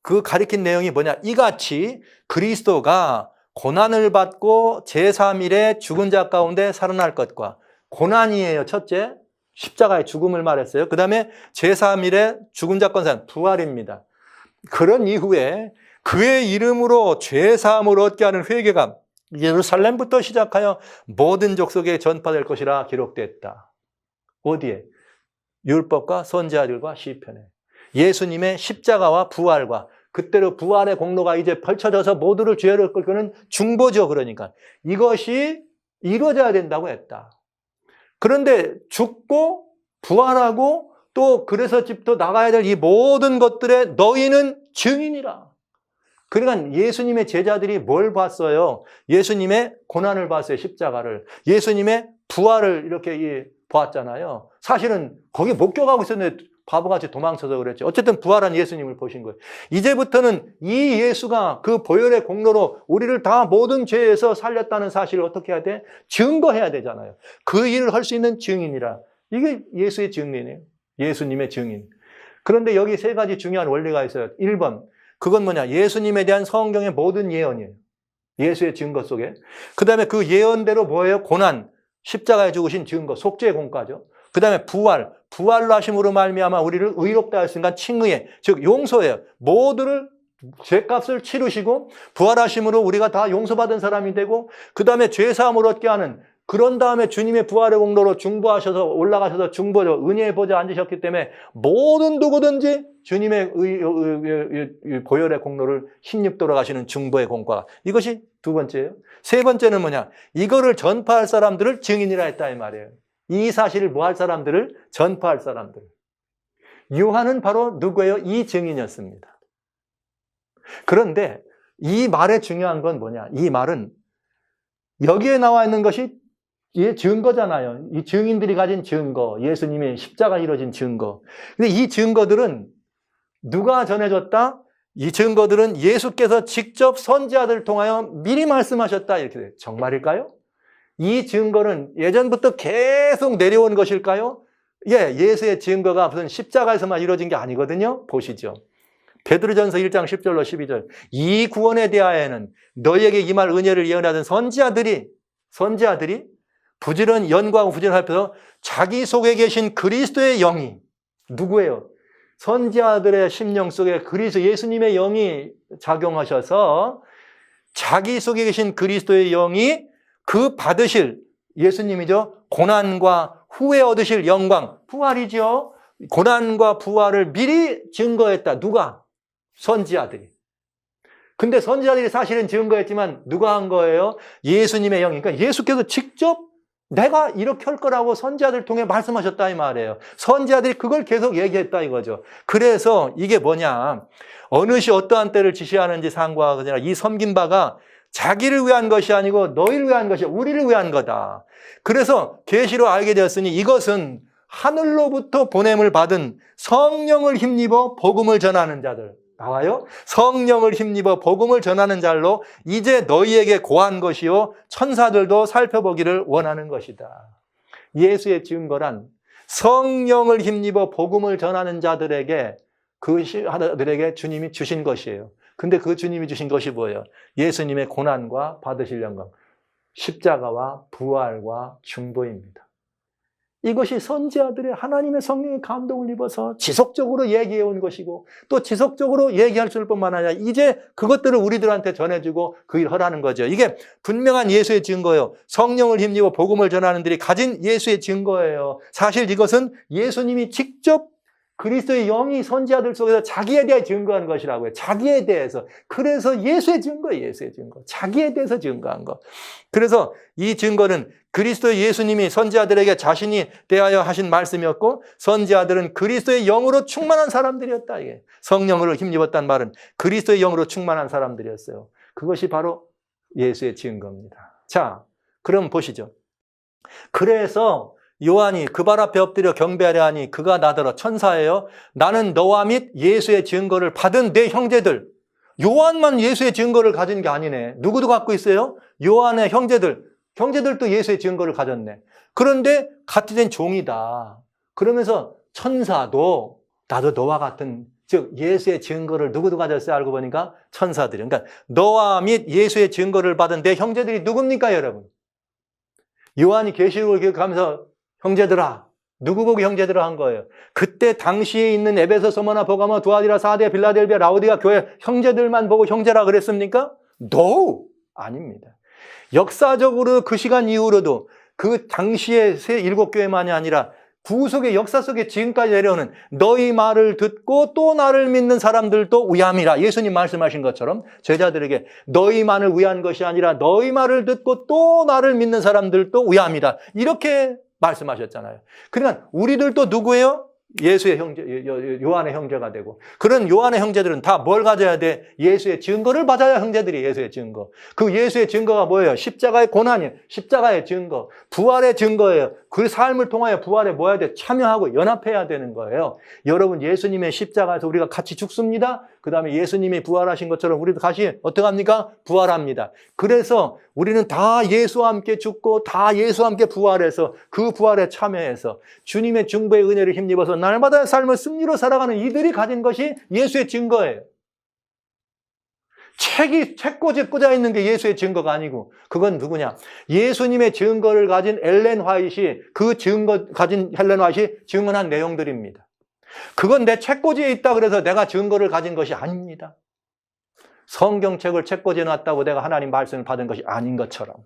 그 가리킨 내용이 뭐냐? 이같이 그리스도가 고난을 받고 제3일에 죽은 자 가운데 살아날 것과 고난이에요. 첫째. 십자가의 죽음을 말했어요. 그 다음에 제3일에 죽은 자 가운데 부활입니다. 그런 이후에 그의 이름으로 죄사함을 얻게 하는 회개가 예루살렘부터 시작하여 모든 족속에 전파될 것이라 기록됐다. 어디에? 율법과 선지자들과 시편에. 예수님의 십자가와 부활과 그때로 부활의 공로가 이제 펼쳐져서 모두를 죄를 끄는 중보죠. 그러니까 이것이 이루어져야 된다고 했다. 그런데 죽고 부활하고 또 그래서 집도 나가야 될 이 모든 것들에 너희는 증인이라. 그러니까 예수님의 제자들이 뭘 봤어요? 예수님의 고난을 봤어요. 십자가를. 예수님의 부활을 이렇게 보았잖아요. 사실은 거기 목격하고 있었는데 바보같이 도망쳐서 그랬죠. 어쨌든 부활한 예수님을 보신 거예요. 이제부터는 이 예수가 그 보혈의 공로로 우리를 다 모든 죄에서 살렸다는 사실을 어떻게 해야 돼? 증거해야 되잖아요. 그 일을 할 수 있는 증인이라. 이게 예수의 증인이에요. 예수님의 증인. 그런데 여기 세 가지 중요한 원리가 있어요. 1번, 그건 뭐냐? 예수님에 대한 성경의 모든 예언이에요. 예수의 증거 속에. 그 다음에 그 예언대로 뭐예요? 고난, 십자가에 죽으신 증거, 속죄의 공과죠. 그 다음에 부활로 하심으로 말미암아 우리를 의롭다 할 순간 칭의에, 즉 용서예요. 모두를 죄값을 치르시고 부활하심으로 우리가 다 용서받은 사람이 되고 그 다음에 죄사함을 얻게 하는, 그런 다음에 주님의 부활의 공로로 중보하셔서 올라가셔서 중보죠. 은혜의 보좌에 앉으셨기 때문에 모든 누구든지 주님의 보혈의 공로를 힘입도록 하시는 중보의 공과, 이것이 두 번째예요. 세 번째는 뭐냐? 이거를 전파할 사람들을 증인이라 했다 이 말이에요. 이 사실을 뭐 할 사람들을? 전파할 사람들. 요한은 바로 누구예요? 이 증인이었습니다. 그런데 이 말의 중요한 건 뭐냐? 이 말은 여기에 나와 있는 것이 이 증거잖아요. 이 증인들이 가진 증거, 예수님의 십자가 이루어진 증거. 근데 이 증거들은 누가 전해줬다? 이 증거들은 예수께서 직접 선지자들을 통하여 미리 말씀하셨다. 이렇게 돼요. 정말일까요? 이 증거는 예전부터 계속 내려온 것일까요? 예수의 증거가 무슨 십자가에서만 이루어진 게 아니거든요. 보시죠. 베드로전서 1장 10절로 12절. 이 구원에 대하여는 너희에게 임할 은혜를 예언하던 선지자들이 부지런 연구하고 부지런하면서 자기 속에 계신 그리스도의 영이 누구예요? 선지자들의 심령 속에 그리스도 예수님의 영이 작용하셔서 자기 속에 계신 그리스도의 영이 그 받으실 예수님이죠. 고난과 후에 얻으실 영광, 부활이죠. 고난과 부활을 미리 증거했다. 누가? 선지자들이. 근데 선지자들이 사실은 증거했지만 누가 한 거예요? 예수님의 영이. 그러니까 예수께서 직접 내가 이렇게 할 거라고 선지자들 통해 말씀하셨다 이 말이에요. 선지자들이 그걸 계속 얘기했다 이거죠. 그래서 이게 뭐냐? 어느 시 어떠한 때를 지시하는지 상고하거나 이 섬긴 바가 자기를 위한 것이 아니고 너희를 위한 것이야. 우리를 위한 거다. 그래서 계시로 알게 되었으니 이것은 하늘로부터 보냄을 받은 성령을 힘입어 복음을 전하는 자들. 나와요? 성령을 힘입어 복음을 전하는 자로 이제 너희에게 고한 것이요 천사들도 살펴보기를 원하는 것이다. 예수의 증거란 성령을 힘입어 복음을 전하는 자들에게 그들에게 주님이 주신 것이에요. 근데 그 주님이 주신 것이 뭐예요? 예수님의 고난과 받으실 영광, 십자가와 부활과 중보입니다. 이것이 선지자들의 하나님의 성령의 감동을 입어서 지속적으로 얘기해 온 것이고 또 지속적으로 얘기할 뿐만 아니라 이제 그것들을 우리들한테 전해주고 그 일을 하라는 거죠. 이게 분명한 예수의 증거예요. 성령을 힘입어 복음을 전하는 들이 가진 예수의 증거예요. 사실 이것은 예수님이 직접 그리스도의 영이 선지자들 속에서 자기에 대해 증거하는 것이라고요. 자기에 대해서. 그래서 예수의 증거예요. 예수의 증거. 자기에 대해서 증거한 거. 그래서 이 증거는 그리스도의 예수님이 선지자들에게 자신이 대하여 하신 말씀이었고 선지자들은 그리스도의 영으로 충만한 사람들이었다. 이게 성령으로 힘입었다는 말은 그리스도의 영으로 충만한 사람들이었어요. 그것이 바로 예수의 증거입니다. 자, 그럼 보시죠. 그래서 요한이 그 발 앞에 엎드려 경배하려 하니 그가 나더러 천사예요. 나는 너와 및 예수의 증거를 받은 내 형제들. 요한만 예수의 증거를 가진 게 아니네. 누구도 갖고 있어요? 요한의 형제들. 형제들도 예수의 증거를 가졌네. 그런데 같이 된 종이다. 그러면서 천사도 나도 너와 같은 즉 예수의 증거를 누구도 가졌어요? 알고 보니까 천사들이. 그러니까 너와 및 예수의 증거를 받은 내 형제들이 누굽니까 여러분? 요한이 계시록을 기억하면서 형제들아, 누구 보고 형제들아 한 거예요? 그때 당시에 있는 에베소, 서머나, 버가모, 두아디라, 사데, 빌라델비아, 라오디가 교회 형제들만 보고 형제라 그랬습니까? No! 아닙니다. 역사적으로 그 시간 이후로도 그 당시의 세 일곱 교회만이 아니라 구속의 역사 속에 지금까지 내려오는 너희 말을 듣고 또 나를 믿는 사람들도 위함이라. 예수님 말씀하신 것처럼 제자들에게 너희만을 위한 것이 아니라 너희 말을 듣고 또 나를 믿는 사람들도 위함이다. 이렇게 말씀하셨잖아요. 그러니까 우리들도 누구예요? 예수의 형제, 요한의 형제가 되고 그런 요한의 형제들은 다 뭘 가져야 돼? 예수의 증거를 받아야 형제들이 예수의 증거. 그 예수의 증거가 뭐예요? 십자가의 고난이에요. 십자가의 증거. 부활의 증거예요. 그 삶을 통하여 부활에 뭐 해야 돼? 참여하고 연합해야 되는 거예요. 여러분 예수님의 십자가에서 우리가 같이 죽습니다. 그 다음에 예수님이 부활하신 것처럼 우리도 같이 어떻게 합니까? 부활합니다. 그래서 우리는 다 예수와 함께 죽고 다 예수와 함께 부활해서 그 부활에 참여해서 주님의 중보의 은혜를 힘입어서 날마다의 삶을 승리로 살아가는 이들이 가진 것이 예수의 증거예요. 책꽂이에 꽂아 있는 게 예수의 증거가 아니고 그건 누구냐? 예수님의 증거를 가진 엘렌 화이트이 그 증거 가진 엘렌 화이트이 증언한 내용들입니다. 그건 내 책꽂이에 있다 그래서 내가 증거를 가진 것이 아닙니다. 성경책을 책꽂이에 놨다고 내가 하나님 말씀을 받은 것이 아닌 것처럼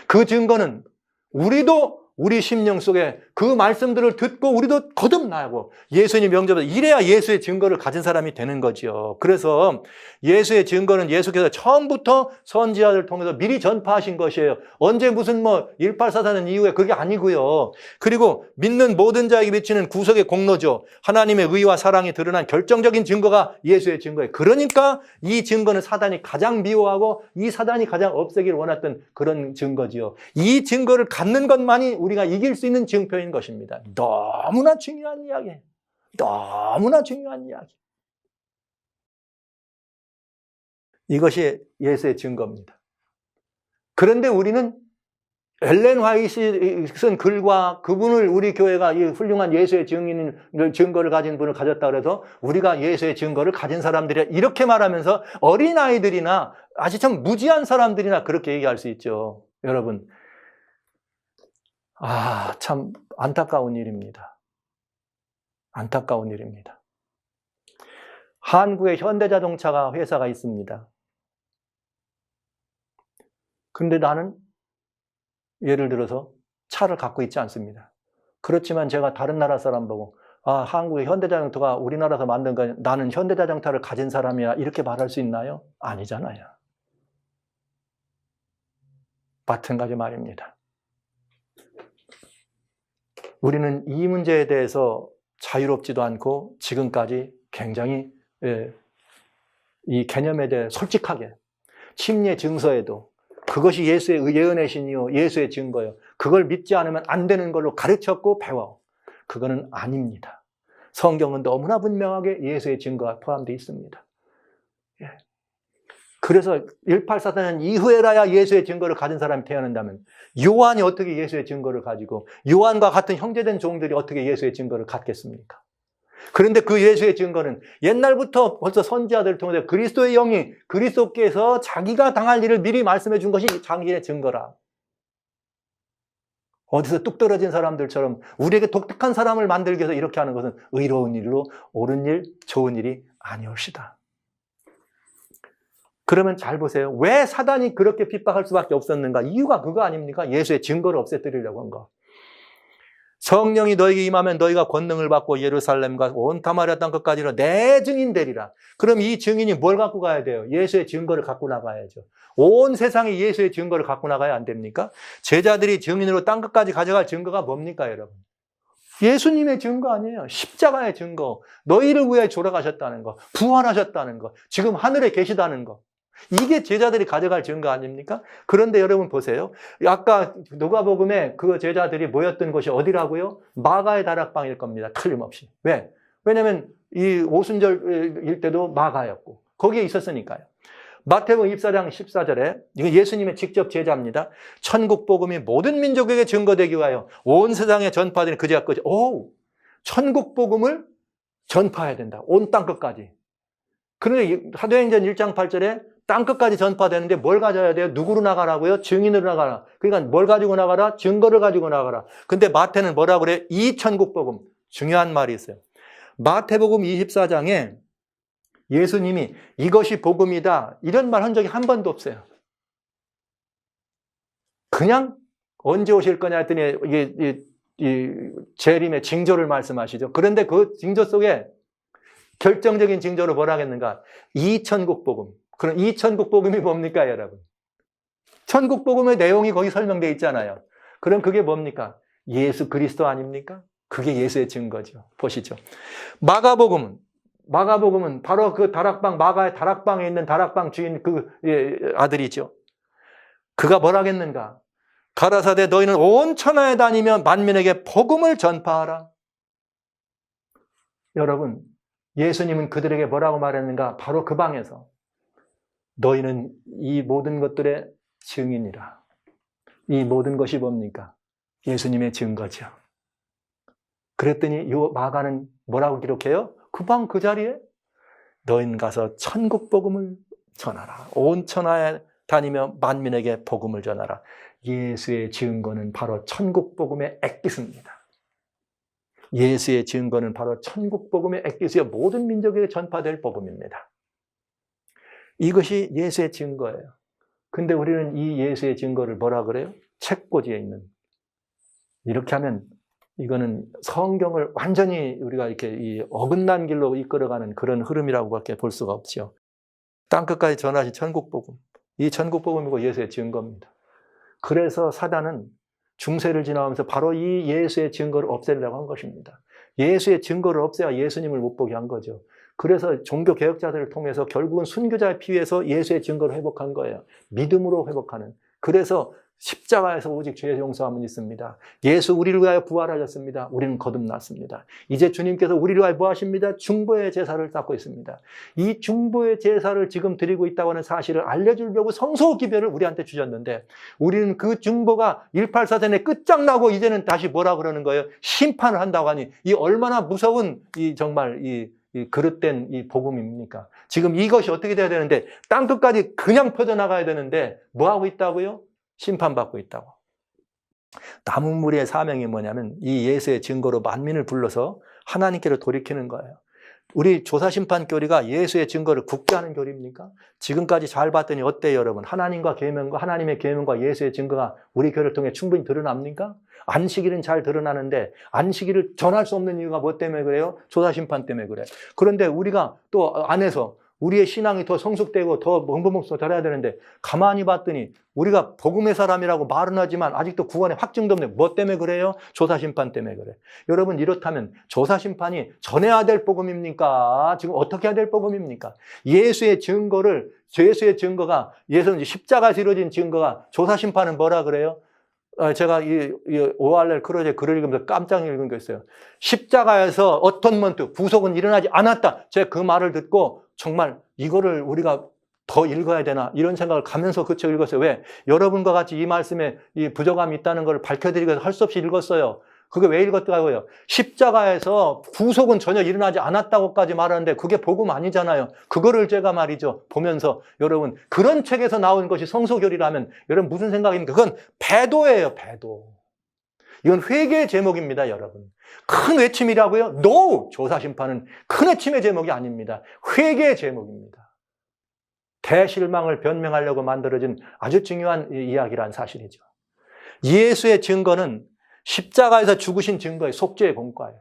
그 증거는 우리도 우리 심령 속에 그 말씀들을 듣고 우리도 거듭나고 예수님 영접해서 이래야 예수의 증거를 가진 사람이 되는 거죠. 그래서 예수의 증거는 예수께서 처음부터 선지자를 통해서 미리 전파하신 것이에요. 언제 무슨 1844년 이후에 그게 아니고요. 그리고 믿는 모든 자에게 비치는 구속의 공로죠. 하나님의 의와 사랑이 드러난 결정적인 증거가 예수의 증거예요. 그러니까 이 증거는 사단이 가장 미워하고 이 사단이 가장 없애기를 원했던 그런 증거지요. 이 증거를 갖는 것만이 우리가 이길 수 있는 증표인 것입니다. 너무나 중요한 이야기. 너무나 중요한 이야기. 이것이 예수의 증거입니다. 그런데 우리는 엘렌 화이트이 쓴 글과 그분을 우리 교회가 이 훌륭한 예수의 증거를 가진 분을 가졌다 그래서 우리가 예수의 증거를 가진 사람들이 이렇게 말하면서 어린아이들이나 아주 참 무지한 사람들이나 그렇게 얘기할 수 있죠. 여러분. 참 안타까운 일입니다. 안타까운 일입니다. 한국에 현대자동차가 회사가 있습니다. 그런데 나는 예를 들어서 차를 갖고 있지 않습니다. 그렇지만 제가 다른 나라 사람 보고 한국의 현대자동차가 우리나라에서 만든 거 나는 현대자동차를 가진 사람이야 이렇게 말할 수 있나요? 아니잖아요. 마찬가지 말입니다. 우리는 이 문제에 대해서 자유롭지도 않고 지금까지 굉장히 이 개념에 대해 솔직하게 침례 증서에도 그것이 예수의 예언의 신이요 예수의 증거요 그걸 믿지 않으면 안 되는 걸로 가르쳤고 배워. 그거는 아닙니다. 성경은 너무나 분명하게 예수의 증거가 포함되어 있습니다. 그래서 1844년 이후에라야 예수의 증거를 가진 사람이 태어난다면 요한이 어떻게 예수의 증거를 가지고 요한과 같은 형제된 종들이 어떻게 예수의 증거를 갖겠습니까? 그런데 그 예수의 증거는 옛날부터 벌써 선지자들을 통해서 그리스도의 영이 그리스도께서 자기가 당할 일을 미리 말씀해 준 것이 자기의 증거라. 어디서 뚝 떨어진 사람들처럼 우리에게 독특한 사람을 만들기 위해서 이렇게 하는 것은 의로운 일로 옳은 일, 좋은 일이 아니옵시다. 그러면 잘 보세요. 왜 사단이 그렇게 핍박할 수밖에 없었는가? 이유가 그거 아닙니까? 예수의 증거를 없애뜨리려고 한 거. 성령이 너에게 임하면 너희가 권능을 받고 예루살렘과 온 사마리아 땅 끝까지로 내 증인 되리라. 그럼 이 증인이 뭘 갖고 가야 돼요? 예수의 증거를 갖고 나가야죠. 온 세상이 예수의 증거를 갖고 나가야 안 됩니까? 제자들이 증인으로 땅 끝까지 가져갈 증거가 뭡니까, 여러분? 예수님의 증거 아니에요. 십자가의 증거. 너희를 위해 돌아가셨다는 거. 부활하셨다는 거. 지금 하늘에 계시다는 거. 이게 제자들이 가져갈 증거 아닙니까? 그런데 여러분 보세요. 아까 누가복음에 그 제자들이 모였던 곳이 어디라고요? 마가의 다락방일 겁니다. 틀림없이. 왜? 왜냐하면 이 오순절일 때도 마가였고 거기에 있었으니까요. 마태복음 24장 14절에 이거 예수님의 직접 제자입니다. 천국 복음이 모든 민족에게 증거되기 위하여 온 세상에 전파되는 그제가 끝이. 천국 복음을 전파해야 된다. 온 땅 끝까지. 그런데 사도행전 1장 8절에 땅 끝까지 전파되는데 뭘 가져야 돼요? 누구로 나가라고요? 증인으로 나가라. 그러니까 뭘 가지고 나가라? 증거를 가지고 나가라. 근데 마태는 뭐라 그래? 이 천국 복음. 중요한 말이 있어요. 마태복음 24장에 예수님이 이것이 복음이다. 이런 말 한 적이 한 번도 없어요. 그냥 언제 오실 거냐 했더니 이게 재림의 징조를 말씀하시죠. 그런데 그 징조 속에 결정적인 징조로 뭐라 하겠는가? 이 천국 복음. 그럼 이 천국 복음이 뭡니까, 여러분? 천국 복음의 내용이 거기 설명되어 있잖아요. 그럼 그게 뭡니까? 예수 그리스도 아닙니까? 그게 예수의 증거죠. 보시죠. 마가복음은 바로 그 다락방, 마가의 다락방에 있는 다락방 주인 그 아들이죠. 그가 뭐라 하겠는가? 가라사대 너희는 온 천하에 다니며 만민에게 복음을 전파하라. 여러분, 예수님은 그들에게 뭐라고 말했는가? 바로 그 방에서 너희는 이 모든 것들의 증인이라. 이 모든 것이 뭡니까? 예수님의 증거죠. 그랬더니 요 마가는 뭐라고 기록해요? 그 방 그 자리에 너희는 가서 천국 복음을 전하라. 온 천하에 다니며 만민에게 복음을 전하라. 예수의 증거는 바로 천국 복음의 액기스입니다. 예수의 증거는 바로 천국 복음의 액기스여 모든 민족에게 전파될 복음입니다. 이것이 예수의 증거예요. 근데 우리는 이 예수의 증거를 뭐라 그래요? 책꽂이에 있는. 이렇게 하면 이거는 성경을 완전히 우리가 이렇게 이 어긋난 길로 이끌어가는 그런 흐름이라고밖에 볼 수가 없죠. 땅끝까지 전하신 천국 복음. 이 천국 복음이고 예수의 증거입니다. 그래서 사단은 중세를 지나면서 바로 이 예수의 증거를 없애려고 한 것입니다. 예수의 증거를 없애야 예수님을 못 보게 한 거죠. 그래서 종교개혁자들을 통해서 결국은 순교자의 피에서 예수의 증거를 회복한 거예요. 믿음으로 회복하는. 그래서 십자가에서 오직 죄의 용서함은 있습니다. 예수 우리를 위하여 부활하셨습니다. 우리는 거듭났습니다. 이제 주님께서 우리를 위하여 뭐 하십니다? 중보의 제사를 쌓고 있습니다. 이 중보의 제사를 지금 드리고 있다고 하는 사실을 알려주려고 성소 기별을 우리한테 주셨는데 우리는 그 중보가 1844년에 끝장나고 이제는 다시 뭐라 그러는 거예요? 심판을 한다고 하니 이 얼마나 무서운 이 정말 이 그릇된 이 복음입니까? 지금 이것이 어떻게 돼야 되는데 땅끝까지 그냥 퍼져나가야 되는데 뭐 하고 있다고요? 심판받고 있다고. 남은 무리의 사명이 뭐냐면 이 예수의 증거로 만민을 불러서 하나님께로 돌이키는 거예요. 우리 조사심판 교리가 예수의 증거를 굳게 하는 교리입니까? 지금까지 잘 봤더니 어때요, 여러분? 하나님의 계명과 예수의 증거가 우리 교회를 통해 충분히 드러납니까? 안식일은 잘 드러나는데 안식일을 전할 수 없는 이유가 뭐 때문에 그래요? 조사심판 때문에 그래. 그런데 우리가 또 안에서 우리의 신앙이 더 성숙되고 더 멍벙벙 잘해야 되는데 가만히 봤더니 우리가 복음의 사람이라고 말은 하지만 아직도 구원의 확증도 없네. 뭐 때문에 그래요? 조사심판 때문에 그래. 여러분, 이렇다면 조사심판이 전해야 될 복음입니까? 지금 어떻게 해야 될 복음입니까? 예수의 증거가 예수는 십자가에서 이루어진 증거가, 조사심판은 뭐라 그래요? 제가 이 오할렐 크루제 글을 읽으면서 깜짝 읽은 게 있어요. 십자가에서 어톤먼트, 구속은 일어나지 않았다. 제가 그 말을 듣고 정말 이거를 우리가 더 읽어야 되나 이런 생각을 가면서 그 책 읽었어요. 왜? 여러분과 같이 이 말씀에 이 부족함이 있다는 걸 밝혀드리기 위해서 할 수 없이 읽었어요. 그게 왜 읽었다고요? 십자가에서 구속은 전혀 일어나지 않았다고까지 말하는데 그게 복음 아니잖아요. 그거를 제가 말이죠, 보면서 여러분, 그런 책에서 나온 것이 성소교리라면 여러분 무슨 생각입니까? 그건 배도예요, 배도. 이건 회개의 제목입니다, 여러분. 큰 외침이라고요? No! 조사심판은 큰 외침의 제목이 아닙니다. 회개의 제목입니다. 대실망을 변명하려고 만들어진 아주 중요한 이야기란 사실이죠. 예수의 증거는 십자가에서 죽으신 증거의 속죄의 공과예요.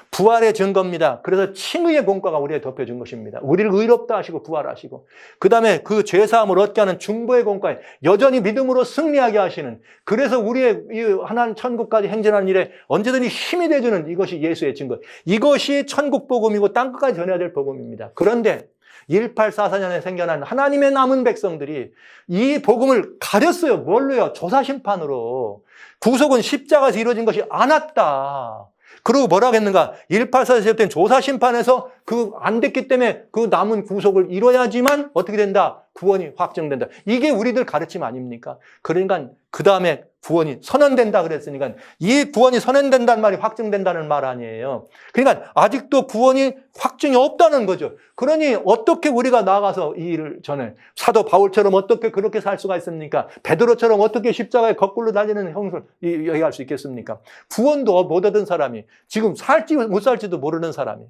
부활의 증거입니다. 그래서 칭의의 공과가 우리에게 덮여준 것입니다. 우리를 의롭다 하시고 부활하시고, 그 다음에 그 죄사함을 얻게 하는 중보의 공과에 여전히 믿음으로 승리하게 하시는, 그래서 우리의 이 하나님 천국까지 행진하는 일에 언제든지 힘이 되주는 이것이 예수의 증거. 이것이 천국 복음이고 땅끝까지 전해야 될 복음입니다. 그런데 1844년에 생겨난 하나님의 남은 백성들이 이 복음을 가렸어요. 뭘로요? 조사심판으로. 구속은 십자가에서 이루어진 것이 않았다. 그리고 뭐라고 했는가? 1844년 때는 조사심판에서 안 됐기 때문에 그 남은 구속을 이뤄야지만 어떻게 된다? 구원이 확정된다. 이게 우리들 가르침 아닙니까? 그러니까 그 다음에 구원이 선언된다 그랬으니까 이 구원이 선언된다는 말이 확정된다는 말 아니에요. 그러니까 아직도 구원이 확증이 없다는 거죠. 그러니 어떻게 우리가 나가서 이 일을 전해? 사도 바울처럼 어떻게 그렇게 살 수가 있습니까? 베드로처럼 어떻게 십자가에 거꾸로 달리는 형을 얘기할 수 있겠습니까? 구원도 못 얻은 사람이, 지금 살지 못 살지도 모르는 사람이,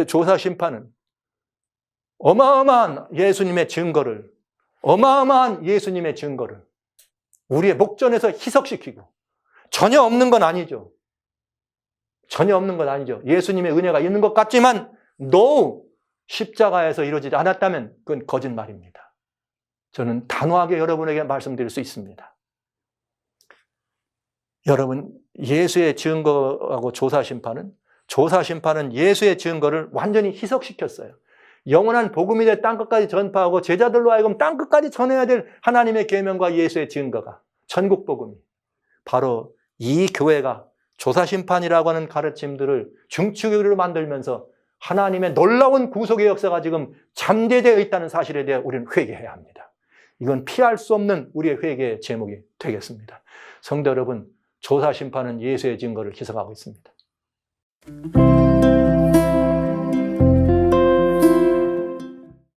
조사심판은 어마어마한 예수님의 증거를 우리의 목전에서 희석시키고, 전혀 없는 건 아니죠. 예수님의 은혜가 있는 것 같지만 no! 십자가에서 이루어지지 않았다면 그건 거짓말입니다. 저는 단호하게 여러분에게 말씀드릴 수 있습니다. 여러분, 예수의 증거하고 조사심판은 예수의 증거를 완전히 희석시켰어요. 영원한 복음이 될 땅끝까지 전파하고 제자들로 하여금 땅끝까지 전해야 될 하나님의 계명과 예수의 증거가, 천국 복음이, 바로 이 교회가 조사심판이라고 하는 가르침들을 중추교리로 만들면서 하나님의 놀라운 구속의 역사가 지금 잠재되어 있다는 사실에 대해 우리는 회개해야 합니다. 이건 피할 수 없는 우리의 회개의 제목이 되겠습니다. 성도 여러분, 조사심판은 예수의 증거를 희석하고 있습니다.